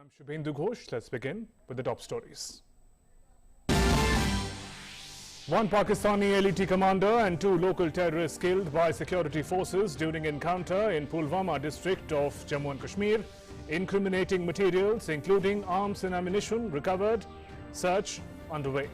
I'm Shubhendu Ghosh. Let's begin with the top stories. One Pakistani LET commander and two local terrorists killed by security forces during encounter in Pulwama district of Jammu and Kashmir. Incriminating materials including arms and ammunition recovered. Search underway.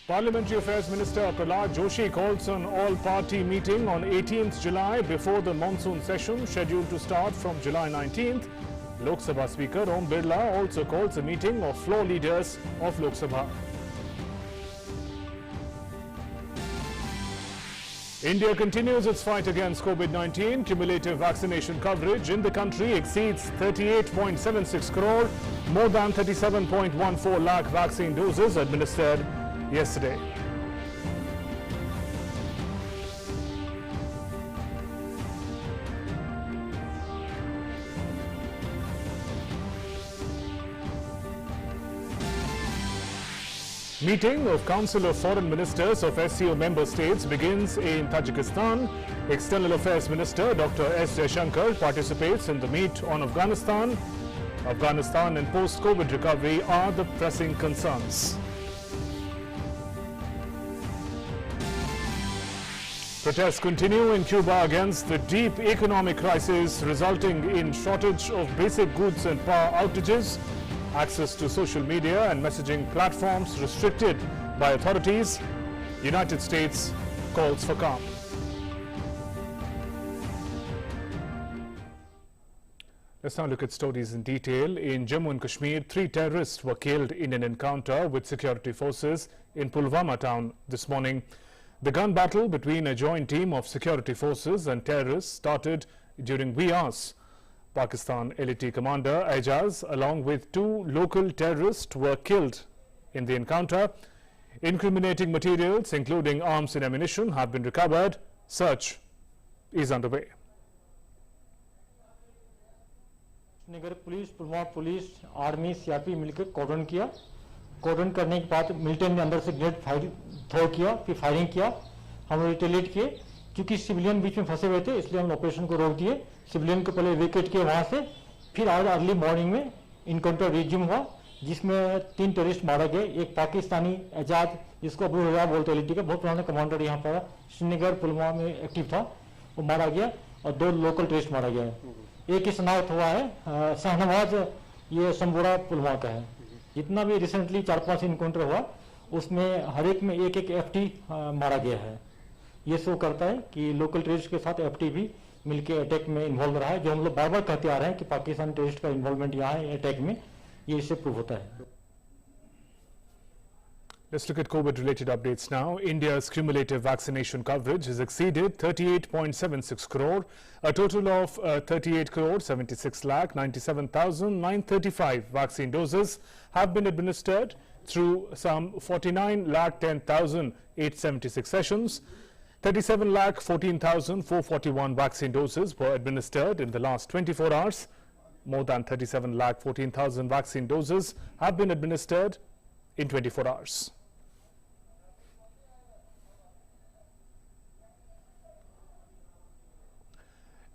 Parliamentary Affairs Minister Prahlad Joshi calls an all-party meeting on 18th July before the monsoon session scheduled to start from July 19th. Lok Sabha Speaker Om Birla also calls a meeting of floor leaders of Lok Sabha. India continues its fight against COVID-19. Cumulative vaccination coverage in the country exceeds 38.76 crore, more than 37.14 lakh vaccine doses administered yesterday. Meeting of Council of Foreign Ministers of SCO member states begins in Tajikistan. External Affairs Minister Dr. S Jaishankar participates in the meet on Afghanistan. Afghanistan and post-COVID recovery are the pressing concerns. Protests continue in Cuba against the deep economic crisis resulting in shortage of basic goods and power outages. Access to social media and messaging platforms restricted by authorities. United States calls for calm. Let's now look at stories in detail. In Jammu and Kashmir, 3 terrorists were killed in an encounter with security forces in Pulwama town this morning. The gun battle between a joint team of security forces and terrorists started during wee hours. Pakistan LET commander Aijaz, along with 2 local terrorists, were killed in the encounter. Incriminating materials, including arms and ammunition, have been recovered. Search is underway. Nagar police, Pulwama police, army, CRP मिलकर कॉर्डन किया। कॉर्डन करने के बाद militant ने अंदर से grenade fire throw किया, फिर फायरिंग किया। हम रिटेलिएट किए, क्योंकि सिविलियन बीच में फंसे हुए थे, इसलिए हम ऑपरेशन को रोक दिए। सिविलियन को पहले इवैक्यूएट किए वहां से, फिर आज अर्ली मॉर्निंग में इनकाउंटर रिज्यूम हुआ, जिसमें 3 टेररिस्ट मारा गए। एक पाकिस्तानी एजाज, जिसको अबू हज़ार बोलते हैं, LET का बहुत पुराना कमांडर यहाँ पर श्रीनगर पुलवामा में एक्टिव था, वो मारा गया और 2 लोकल टेररिस्ट मारा गया है। एक ही शनाख्त हुआ है शाहनवाज, ये संबोरा पुलवामा का है। जितना भी रिसेंटली 4-5 इनकाउंटर हुआ, उसमें हर एक में एक FT मारा गया है। ये शो करता है कि लोकल टेररिस्ट के साथ FT भी मिलके अटैक में इन्वॉल्व रहा है। जो हम लोग बार बार कहते आ रहे हैं कि पाकिस्तान टेररिस्ट का इन्वॉल्वमेंट यहाँ है अटैक में, ये इससे प्रूव होता है। Let's look at COVID-related updates now. India's cumulative vaccination coverage has exceeded 38.76 crore. A total of 38 crore 76 lakh 97,935 vaccine doses have been administered through some 49 lakh 10,876 sessions. 37 lakh 14,441 vaccine doses were administered in the last 24 hours. More than 37 lakh 14,000 vaccine doses have been administered in 24 hours.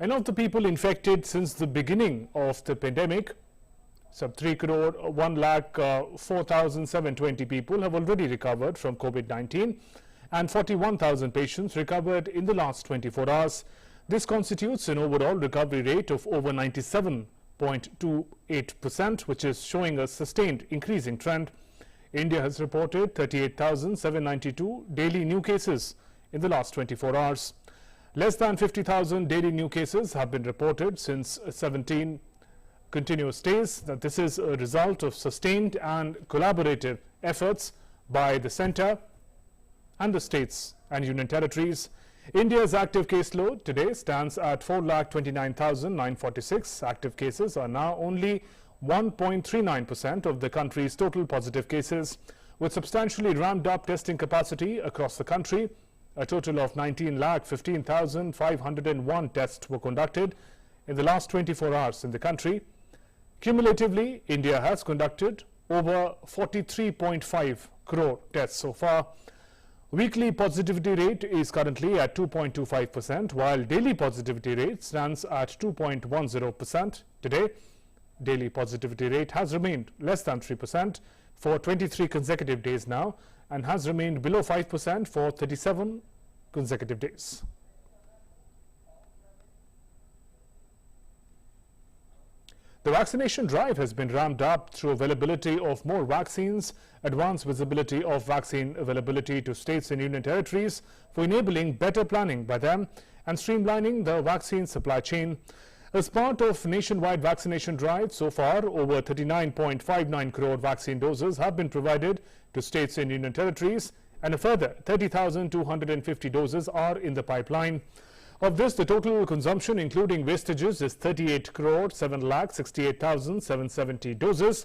And of the people infected since the beginning of the pandemic, some 3 crore 1 lakh 4,720 people have already recovered from COVID-19 and 41,000 patients recovered in the last 24 hours. This constitutes an overall recovery rate of over 97.28%, which is showing a sustained increasing trend. India has reported 38,792 daily new cases in the last 24 hours. Less than 50,000 daily new cases have been reported since 17 continuous days. That this is a result of sustained and collaborative efforts by the centre and the states and union territories. India's active caseload today stands at 4,29,946. Active cases are now only 1.39% of the country's total positive cases. With substantially ramped up testing capacity across the country, a total of 19,15,501 tests were conducted in the last 24 hours in the country. Cumulatively, India has conducted over 43.5 crore tests so far. Weekly positivity rate is currently at 2.25%, while daily positivity rate stands at 2.10%. Today, daily positivity rate has remained less than 3% for 23 consecutive days now and has remained below 5% for 37 consecutive days. The vaccination drive has been ramped up through availability of more vaccines, advanced visibility of vaccine availability to states and union territories for enabling better planning by them and streamlining the vaccine supply chain. As part of nationwide vaccination drive, so far over 39.59 crore vaccine doses have been provided to states and union territories, and a further 30,250 doses are in the pipeline. Of this, the total consumption including wastages is 38 crore 7,68,770 doses.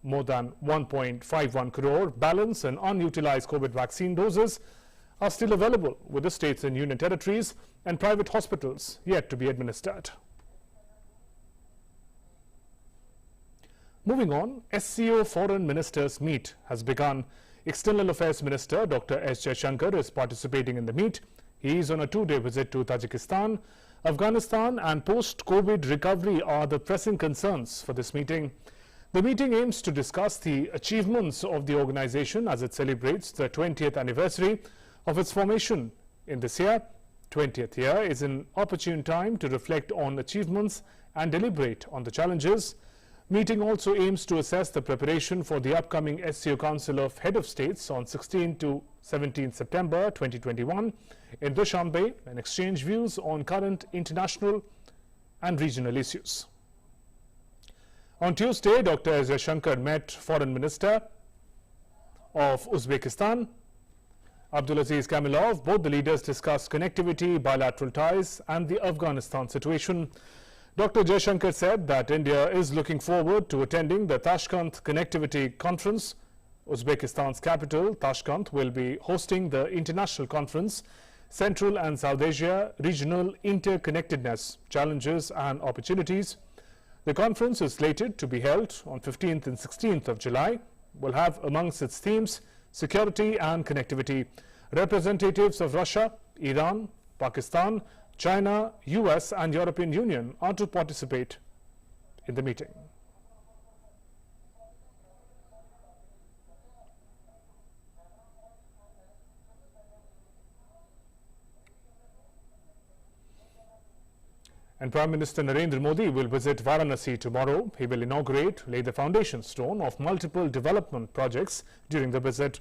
More than 1.51 crore balance and unutilized COVID vaccine doses are still available with the states and union territories and private hospitals yet to be administered. Moving on, SCO Foreign Ministers Meet has begun. External Affairs Minister Dr. S. Jaishankar is participating in the meet. He is on a two-day visit to Tajikistan. Afghanistan and post-COVID recovery are the pressing concerns for this meeting. The meeting aims to discuss the achievements of the organization as it celebrates the 20th anniversary of its formation in this year. 20th year is an opportune time to reflect on achievements and deliberate on the challenges. Meeting also aims to assess the preparation for the upcoming SCO Council of Head of States on 16 to 17 September 2021 in Dushanbe and exchange views on current international and regional issues. On Tuesday, Dr. S. Jaishankar met Foreign Minister of Uzbekistan, Abdulaziz Kamilov. Both the leaders discussed connectivity, bilateral ties and the Afghanistan situation. Dr. Jaishankar said that India is looking forward to attending the Tashkent Connectivity Conference. Uzbekistan's capital, Tashkent, will be hosting the international conference, Central and South Asia Regional Interconnectedness, Challenges and Opportunities. The conference is slated to be held on 15th and 16th of July. Will have amongst its themes security and connectivity. Representatives of Russia, Iran, Pakistan, China, US and European Union are to participate in the meeting. And Prime Minister Narendra Modi will visit Varanasi tomorrow. He will lay the foundation stone of multiple development projects during the visit.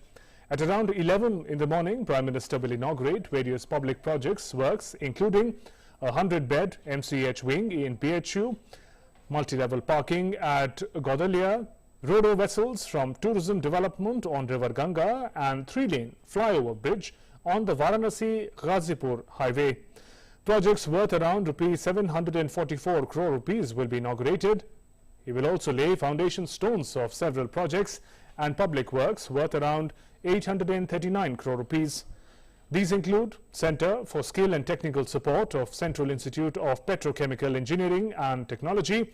At around 11 in the morning, Prime Minister will inaugurate various public projects works, including a 100-bed MCH wing in PHU, multi-level parking at Godalia, ro-ro vessels from tourism development on River Ganga, and 3-lane flyover bridge on the Varanasi-Ghazipur highway. Projects worth around ₹744 crore will be inaugurated. He will also lay foundation stones of several projects and public works worth around 839 crore rupees. These include Center for Skill and Technical Support of Central Institute of Petrochemical Engineering and Technology,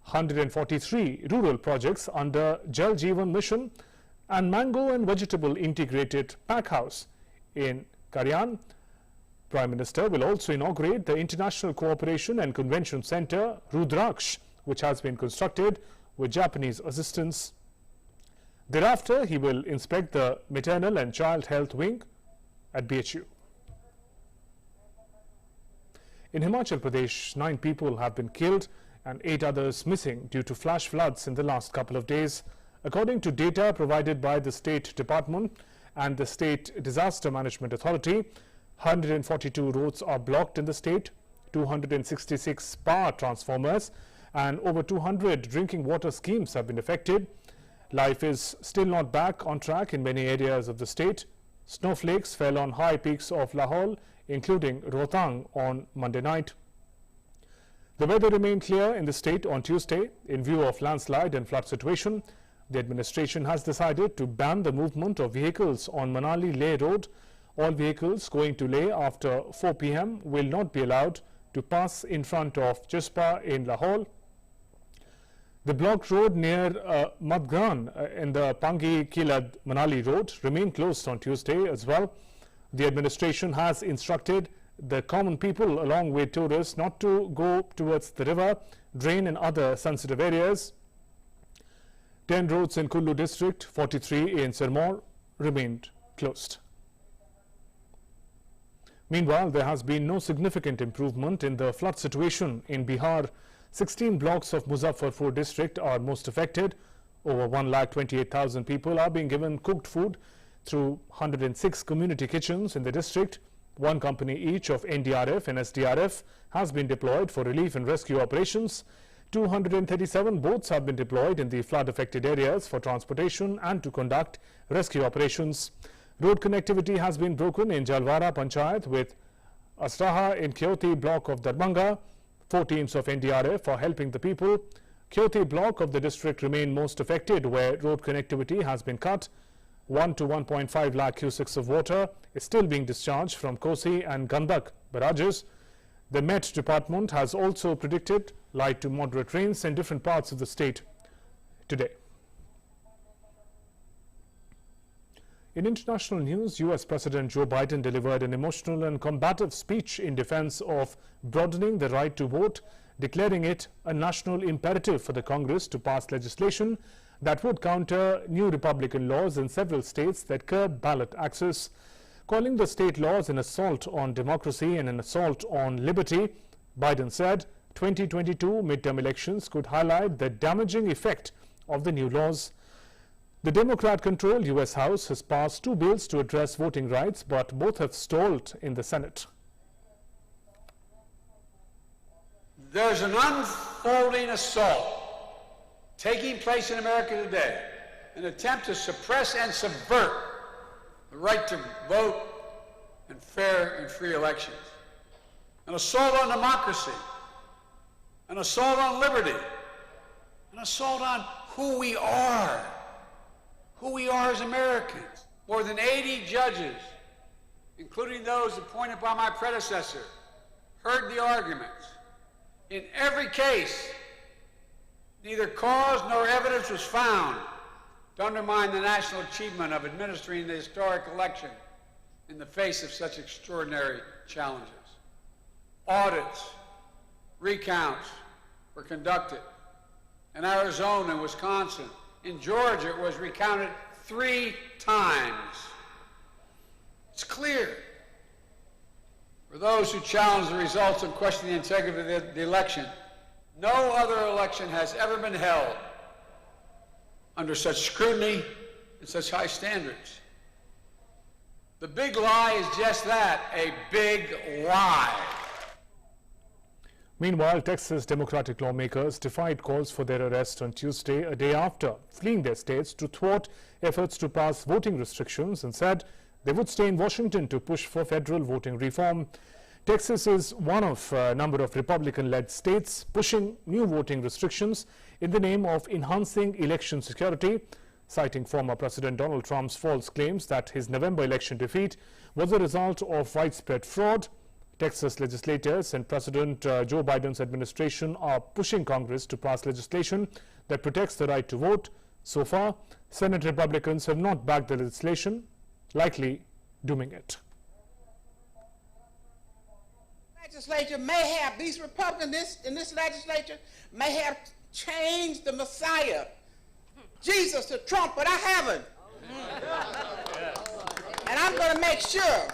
143 rural projects under Jal Jeevan Mission, and mango and vegetable integrated pack house in Karyan. Prime Minister will also inaugurate the International Cooperation and Convention Center, Rudraksh, which has been constructed with Japanese assistance. Thereafter, he will inspect the maternal and child health wing at BHU. In Himachal Pradesh, 9 people have been killed and 8 others missing due to flash floods in the last couple of days. According to data provided by the State Department and the State Disaster Management Authority, 142 roads are blocked in the state, 266 power transformers and over 200 drinking water schemes have been affected. Life is still not back on track in many areas of the state. Snowflakes fell on high peaks of Lahore, including Rohtang on Monday night. The weather remained clear in the state on Tuesday. In view of landslide and flood situation, the administration has decided to ban the movement of vehicles on Manali-Leh road. All vehicles going to Leh after 4 p.m. will not be allowed to pass in front of Chispa in Lahore. The blocked road near Madgan in the Pangi Kilad Manali road remained closed on Tuesday as well. The administration has instructed the common people along with tourists not to go towards the river, drain and other sensitive areas. 10 roads in Kullu district, 43 in Sirmaur remained closed. Meanwhile, there has been no significant improvement in the flood situation in Bihar. 16 blocks of Muzaffarpur district are most affected. Over 1,28,000 people are being given cooked food through 106 community kitchens in the district. One company each of NDRF and SDRF has been deployed for relief and rescue operations. 237 boats have been deployed in the flood-affected areas for transportation and to conduct rescue operations. Road connectivity has been broken in Jalwara Panchayat with Asraha in Kyoti block of Darbhanga. 4 teams of NDRF are helping the people. Kyoti block of the district remain most affected, where road connectivity has been cut. 1 to 1.5 lakh cusecs of water is still being discharged from Kosi and Gandak barrages. The Met Department has also predicted light to moderate rains in different parts of the state today. In international news, US President Joe Biden delivered an emotional and combative speech in defense of broadening the right to vote, declaring it a national imperative for the Congress to pass legislation that would counter new Republican laws in several states that curb ballot access. Calling the state laws an assault on democracy and an assault on liberty, Biden said 2022 midterm elections could highlight the damaging effect of the new laws. The Democrat-controlled U.S. House has passed 2 bills to address voting rights, but both have stalled in the Senate. There's an unfolding assault taking place in America today, an attempt to suppress and subvert the right to vote in fair and free elections, an assault on democracy, an assault on liberty, an assault on who we are as Americans. More than 80 judges, including those appointed by my predecessor, heard the arguments. In every case, neither cause nor evidence was found to undermine the national achievement of administering the historic election in the face of such extraordinary challenges. Audits, recounts were conducted in Arizona and Wisconsin. In Georgia, it was recounted 3 times. It's clear for those who challenge the results and question the integrity of the election, no other election has ever been held under such scrutiny and such high standards. The big lie is just that, a big lie. Meanwhile, Texas Democratic lawmakers defied calls for their arrest on Tuesday, a day after fleeing their states to thwart efforts to pass voting restrictions, and said they would stay in Washington to push for federal voting reform. Texas is one of a number of Republican-led states pushing new voting restrictions in the name of enhancing election security, citing former President Donald Trump's false claims that his November election defeat was a result of widespread fraud. Texas legislators and President Joe Biden's administration are pushing Congress to pass legislation that protects the right to vote. So far, Senate Republicans have not backed the legislation, likely dooming it. Legislature may have, these Republicans in this legislature may have changed the Messiah, Jesus, to Trump, but I haven't. And I'm going to make sure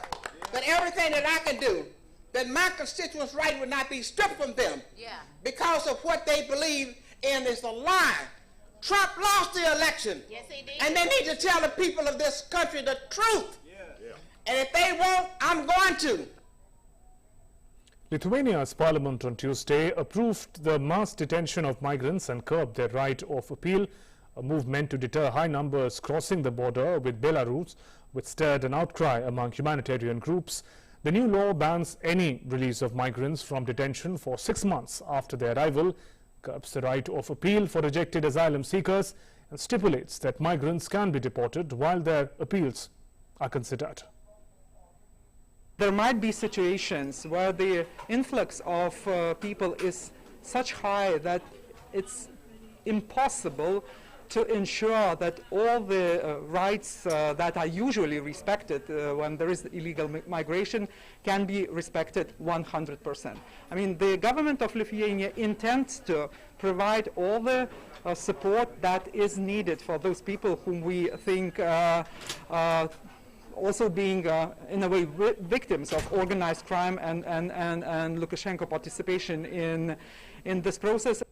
that everything that I can do, that my constituents' right would not be stripped from them because of what they believe in is a lie. Trump lost the election. Yes, he did. And they need to tell the people of this country the truth. And if they won't, I'm going to. Lithuania's parliament on Tuesday approved the mass detention of migrants and curbed their right of appeal, a move meant to deter high numbers crossing the border with Belarus, which stirred an outcry among humanitarian groups. The new law bans any release of migrants from detention for 6 months after their arrival, curbs the right of appeal for rejected asylum seekers, and stipulates that migrants can be deported while their appeals are considered. There might be situations where the influx of people is such high that it's impossible to ensure that all the rights that are usually respected when there is illegal migration can be respected 100%. I mean, the government of Lithuania intends to provide all the support that is needed for those people whom we think also being, in a way, victims of organized crime and Lukashenko participation in this process.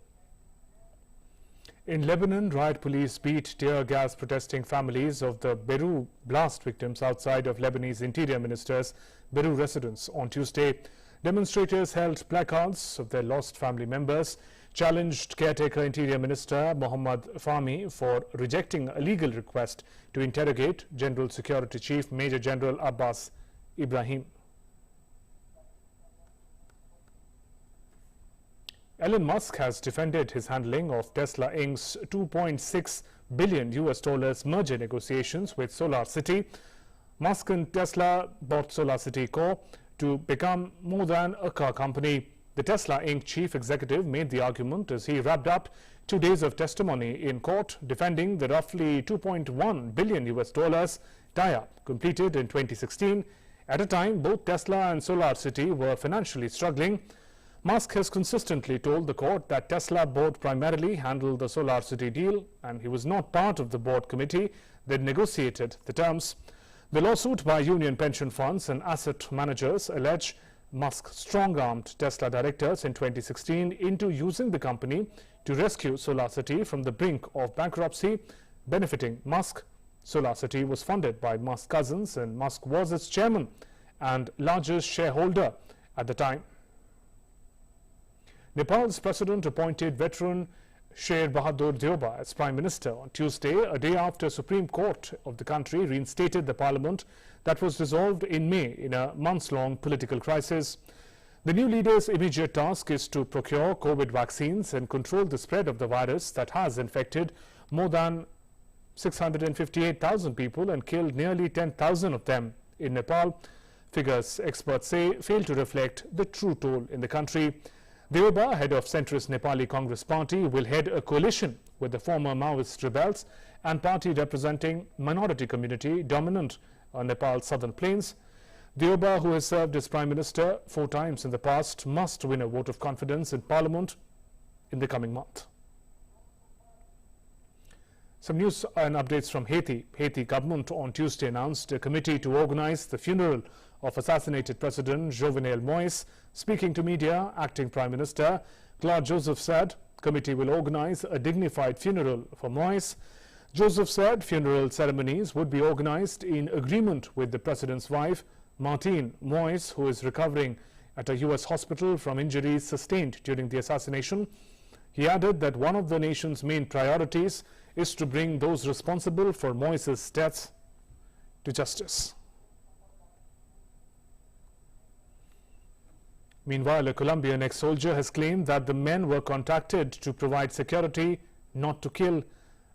In Lebanon, riot police beat tear gas protesting families of the Beirut blast victims outside of Lebanese Interior Minister's Beirut residence on Tuesday. Demonstrators held placards of their lost family members, challenged caretaker Interior Minister Mohammad Fahmy for rejecting a legal request to interrogate General Security Chief Major General Abbas Ibrahim. Elon Musk has defended his handling of Tesla Inc.'s $2.6 billion merger negotiations with SolarCity. Musk and Tesla bought SolarCity Co. to become more than a car company. The Tesla Inc. chief executive made the argument as he wrapped up 2 days of testimony in court defending the roughly $2.1 billion tie-up completed in 2016. At a time, both Tesla and SolarCity were financially struggling. Musk has consistently told the court that Tesla board primarily handled the SolarCity deal and he was not part of the board committee that negotiated the terms. The lawsuit by union pension funds and asset managers allege Musk strong-armed Tesla directors in 2016 into using the company to rescue SolarCity from the brink of bankruptcy, benefiting Musk. SolarCity was funded by Musk's cousins and Musk was its chairman and largest shareholder at the time. Nepal's president appointed veteran Sher Bahadur Deoba as Prime Minister on Tuesday, a day after Supreme Court of the country reinstated the parliament that was dissolved in May in a months-long political crisis. The new leader's immediate task is to procure COVID vaccines and control the spread of the virus that has infected more than 658,000 people and killed nearly 10,000 of them in Nepal. Figures, experts say, fail to reflect the true toll in the country. Deoba, head of centrist Nepali Congress Party, will head a coalition with the former Maoist rebels and party representing minority community dominant on Nepal's southern plains. Deoba, who has served as Prime Minister 4 times in the past, must win a vote of confidence in Parliament in the coming month. Some news and updates from Haiti. Haiti government on Tuesday announced a committee to organize the funeral of assassinated President Jovenel Moïse. Speaking to media, acting Prime Minister Claude Joseph said committee will organize a dignified funeral for Moïse. Joseph said funeral ceremonies would be organized in agreement with the president's wife, Martine Moïse, who is recovering at a U.S. hospital from injuries sustained during the assassination. He added that one of the nation's main priorities is to bring those responsible for Moïse's death to justice. Meanwhile, a Colombian ex-soldier has claimed that the men were contacted to provide security, not to kill.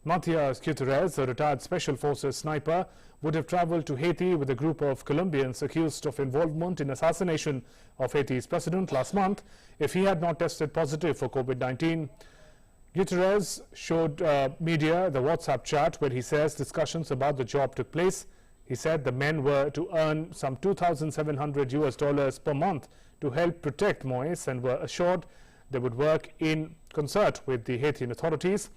Matias Gutierrez, a retired Special Forces sniper, would have traveled to Haiti with a group of Colombians accused of involvement in assassination of Haiti's president last month if he had not tested positive for COVID-19. Gutierrez showed media the WhatsApp chat where he says discussions about the job took place. He said the men were to earn some $2,700 per month to help protect Moïse and were assured they would work in concert with the Haitian authorities.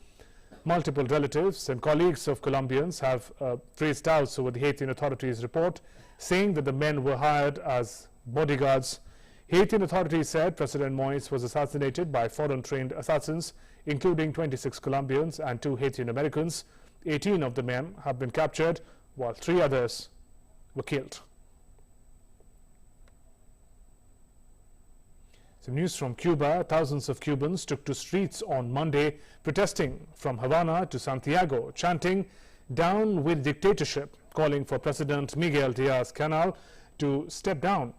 Multiple relatives and colleagues of Colombians have raised doubts over the Haitian authorities' report, saying that the men were hired as bodyguards. Haitian authorities said President Moïse was assassinated by foreign-trained assassins, including 26 Colombians and 2 Haitian Americans. 18 of the men have been captured, while 3 others were killed. Some news from Cuba. Thousands of Cubans took to streets on Monday, protesting from Havana to Santiago, chanting "Down with dictatorship," calling for President Miguel Diaz-Canel to step down.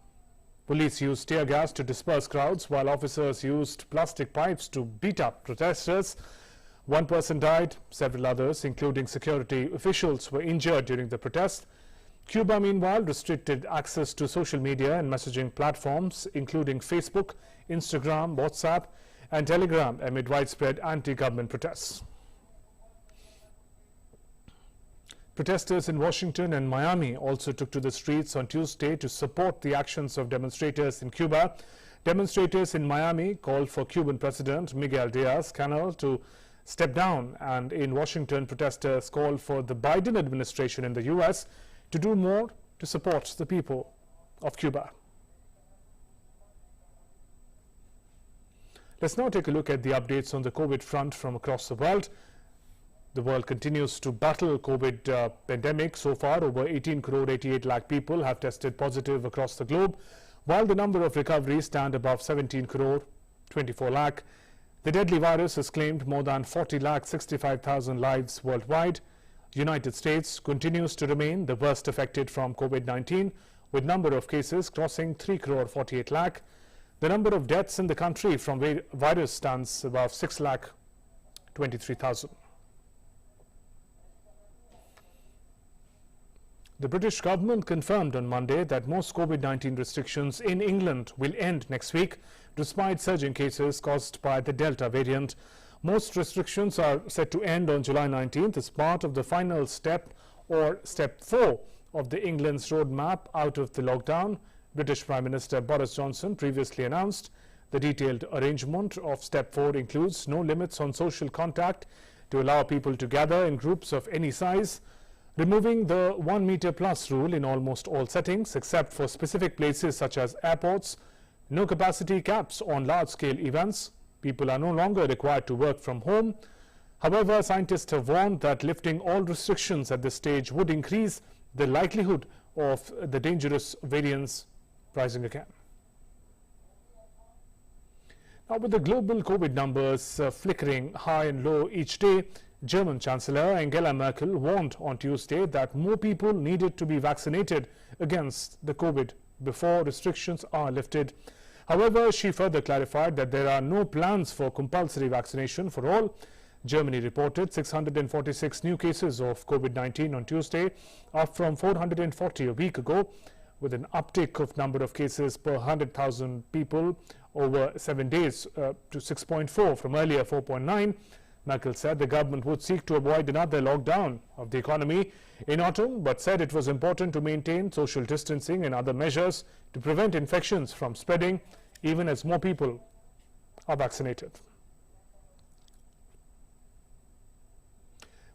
Police used tear gas to disperse crowds, while officers used plastic pipes to beat up protesters. 1 person died. Several others, including security officials, were injured during the protest. Cuba, meanwhile, restricted access to social media and messaging platforms, including Facebook, Instagram, WhatsApp, and Telegram amid widespread anti-government protests. Protesters in Washington and Miami also took to the streets on Tuesday to support the actions of demonstrators in Cuba. Demonstrators in Miami called for Cuban President Miguel Diaz-Canel to step down, and in Washington, protesters called for the Biden administration in the U.S. to do more to support the people of Cuba. Let's now take a look at the updates on the COVID front from across the world. The world continues to battle COVID pandemic. So far, over 18 crore 88 lakh people have tested positive across the globe, while the number of recoveries stand above 17 crore 24 lakh. The deadly virus has claimed more than 40 lakh 65,000 lives worldwide. The United States continues to remain the worst affected from COVID-19, with number of cases crossing 3 crore 48 lakh. The number of deaths in the country from virus stands above 6 lakh 23,000. The British government confirmed on Monday that most COVID-19 restrictions in England will end next week, despite surging cases caused by the Delta variant. Most restrictions are set to end on July 19th as part of the final step, or step 4, of the England's roadmap out of the lockdown. British Prime Minister Boris Johnson previously announced the detailed arrangement of step 4 includes no limits on social contact to allow people to gather in groups of any size, removing the 1 meter plus rule in almost all settings except for specific places such as airports, no capacity caps on large-scale events. People are no longer required to work from home. However, scientists have warned that lifting all restrictions at this stage would increase the likelihood of the dangerous variants rising again. Now, with the global COVID numbers flickering high and low each day, German Chancellor Angela Merkel warned on Tuesday that more people needed to be vaccinated against the COVID before restrictions are lifted. However, she further clarified that there are no plans for compulsory vaccination for all. Germany reported 646 new cases of COVID-19 on Tuesday, up from 440 a week ago, with an uptick of number of cases per 100,000 people over 7 days to 6.4 from earlier 4.9. Merkel said the government would seek to avoid another lockdown of the economy in autumn, but said it was important to maintain social distancing and other measures to prevent infections from spreading, even as more people are vaccinated.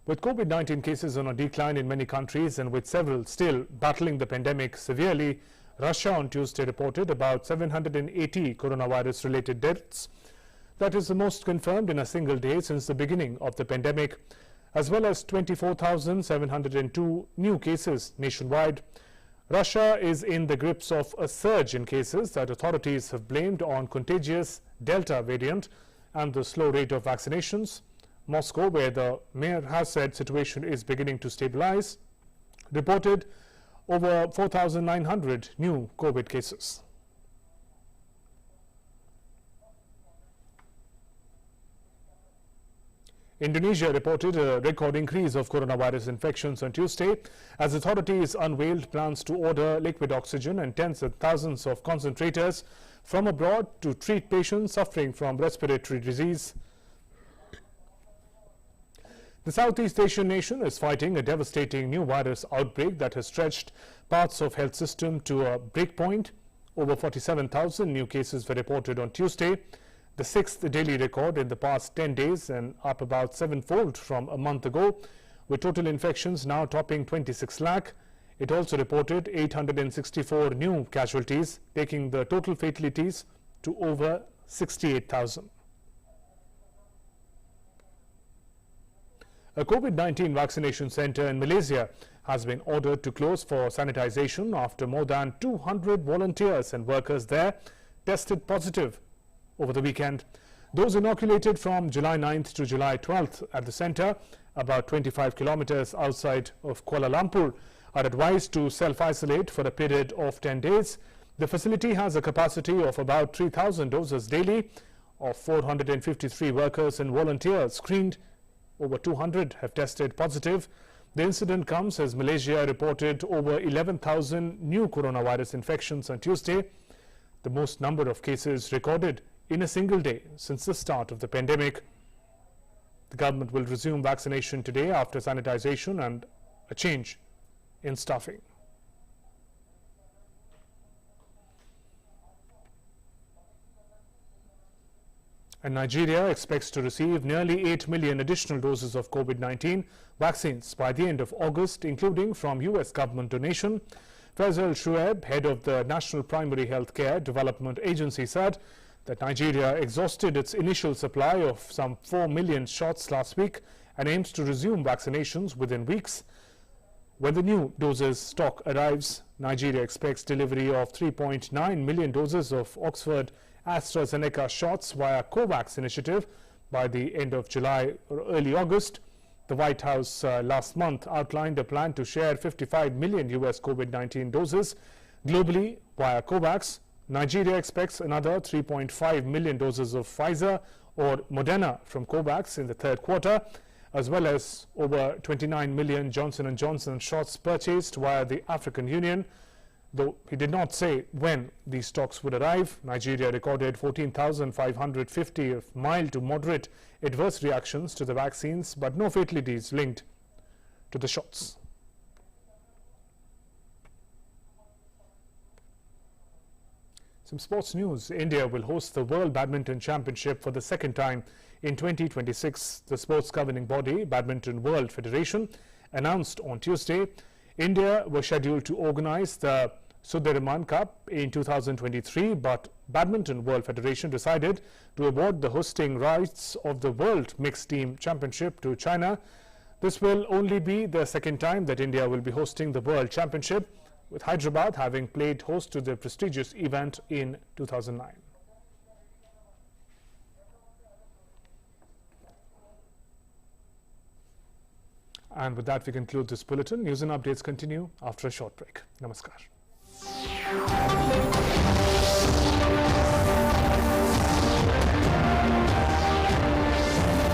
With COVID-19 cases on a decline in many countries and with several still battling the pandemic severely, Russia on Tuesday reported about 780 coronavirus-related deaths. That is the most confirmed in a single day since the beginning of the pandemic, as well as 24,702 new cases nationwide. Russia is in the grips of a surge in cases that authorities have blamed on contagious Delta variant and the slow rate of vaccinations. Moscow, where the mayor has said situation is beginning to stabilize, reported over 4,900 new COVID cases. Indonesia reported a record increase of coronavirus infections on Tuesday as authorities unveiled plans to order liquid oxygen and tens of thousands of concentrators from abroad to treat patients suffering from respiratory disease. The Southeast Asian nation is fighting a devastating new virus outbreak that has stretched parts of health system to a breakpoint. Over 47,000 new cases were reported on Tuesday, the 6th daily record in the past 10 days and up about sevenfold from a month ago, with total infections now topping 26 lakh. It also reported 864 new casualties, taking the total fatalities to over 68,000. A COVID-19 vaccination center in Malaysia has been ordered to close for sanitization after more than 200 volunteers and workers there tested positive over the weekend. Those inoculated from July 9th to July 12th at the center, about 25 kilometers outside of Kuala Lumpur, are advised to self-isolate for a period of 10 days. The facility has a capacity of about 3,000 doses daily. Of 453 workers and volunteers screened, over 200 have tested positive. The incident comes as Malaysia reported over 11,000 new coronavirus infections on Tuesday, the most number of cases recorded in a single day since the start of the pandemic. The government will resume vaccination today after sanitization and a change in staffing. And Nigeria expects to receive nearly 8 million additional doses of COVID-19 vaccines by the end of August, including from US government donation. Faisal Shuaib, head of the National Primary Health Care Development Agency, said that Nigeria exhausted its initial supply of some 4 million shots last week and aims to resume vaccinations within weeks. When the new doses stock arrives, Nigeria expects delivery of 3.9 million doses of Oxford AstraZeneca shots via COVAX initiative by the end of July or early August. The White House last month outlined a plan to share 55 million US COVID-19 doses globally via COVAX. Nigeria expects another 3.5 million doses of Pfizer or Moderna from COVAX in the third quarter, as well as over 29 million Johnson & Johnson shots purchased via the African Union. Though he did not say when these stocks would arrive, Nigeria recorded 14,550 of mild to moderate adverse reactions to the vaccines, but no fatalities linked to the shots. Some sports news. India will host the World Badminton Championship for the second time in 2026. The sports governing body, Badminton World Federation, announced on Tuesday India was scheduled to organize the Sudirman Cup in 2023, but Badminton World Federation decided to award the hosting rights of the World Mixed Team Championship to China. This will only be the second time that India will be hosting the World Championship, with Hyderabad having played host to the prestigious event in 2009. And with that, we conclude this bulletin. News and updates continue after a short break. Namaskar.